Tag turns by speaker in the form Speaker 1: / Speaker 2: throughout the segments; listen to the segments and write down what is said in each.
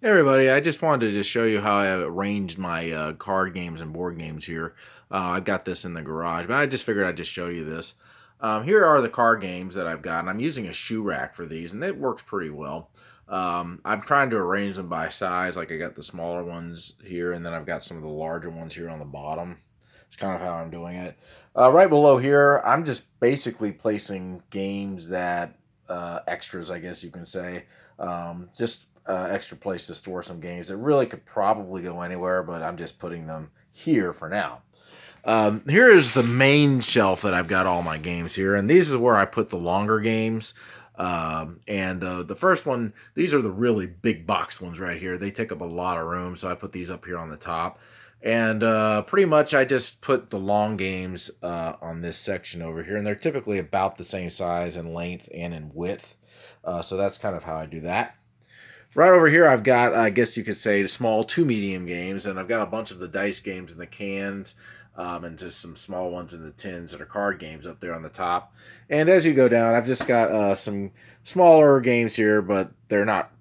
Speaker 1: Hey everybody, I just wanted to just show you how I arranged my card games and board games here. I've got this in the garage, but I just figured I'd just show you this. Here are the card games that I've got, and I'm using a shoe rack for these, and it works pretty well. I'm trying to arrange them by size, like I got the smaller ones here, and then I've got some of the larger ones here on the bottom. It's kind of how I'm doing it. Right below here, I'm just basically placing games that extras, I guess you can say. Just extra place to store some games that really could probably go anywhere, but I'm just putting them here for now. Here is the main shelf that I've got all my games here, and these is where I put the longer games. And the first one, these are the really big box ones right here. They take up a lot of room, so I put these up here on the top. And pretty much I just put the long games on this section over here, and they're typically about the same size in length and in width. So that's kind of how I do that. Right over here, I've got, I guess you could say, the small to medium games, and I've got a bunch of the dice games in the cans, and just some small ones in the tins that are card games up there on the top. And as you go down, I've just got some smaller games here, but they're not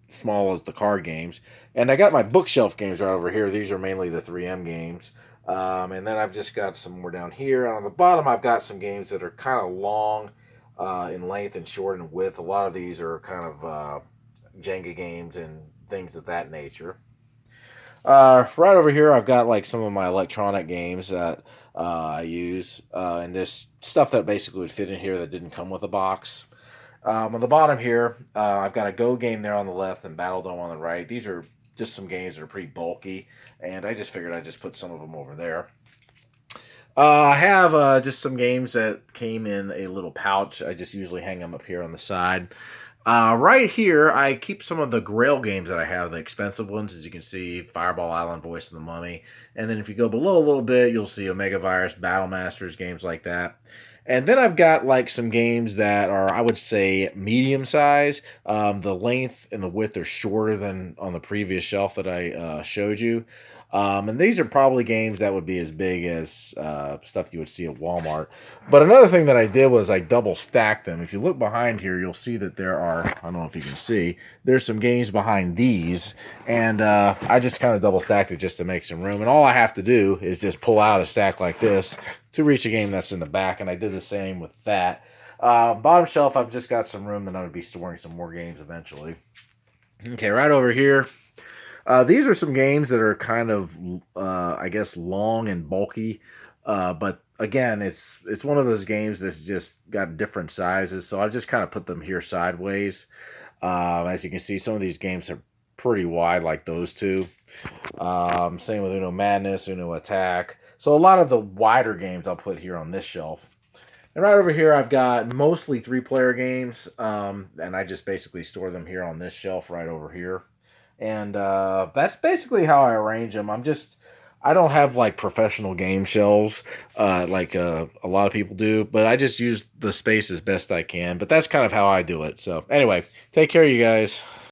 Speaker 1: small as the card games. And I got my bookshelf games right over here. These are mainly the 3M games. And then I've just got some more down here. And on the bottom, I've got some games that are kind of long in length and short in width. A lot of these are kind of Jenga games and things of that nature. Right over here, I've got like some of my electronic games that I use, and this stuff that basically would fit in here that didn't come with a box. On the bottom here, I've got a Go game there on the left and Battle Dome on the right. These are just some games that are pretty bulky, and I just figured I'd just put some of them over there. I have just some games that came in a little pouch. I just usually hang them up here on the side. Right here, I keep some of the Grail games that I have, the expensive ones, as you can see, Fireball Island, Voice of the Mummy. And then if you go below a little bit, you'll see Omega Virus, Battle Masters, games like that. And then I've got like some games that are, I would say, medium size. The length and the width are shorter than on the previous shelf that I showed you. And these are probably games that would be as big as stuff you would see at Walmart. But another thing that I did was I double stacked them. If you look behind here, you'll see that there are, I don't know if you can see, there's some games behind these. And I just kind of double stacked it just to make some room. And all I have to do is just pull out a stack like this to reach a game that's in the back. And I did the same with that. Bottom shelf, I've just got some room that I'm going to be storing some more games eventually. Okay, right over here, these are some games that are kind of, I guess, long and bulky. But again, it's one of those games that's just got different sizes. So I've just kind of put them here sideways. As you can see, some of these games are pretty wide, like those two. Same with Uno Madness, Uno Attack. So a lot of the wider games I'll put here on this shelf. And right over here, I've got mostly three-player games, and I just basically store them here on this shelf right over here. And that's basically how I arrange them. I don't have like professional game shelves like a lot of people do, but I just use the space as best I can. But that's kind of how I do it. So, anyway, take care, you guys.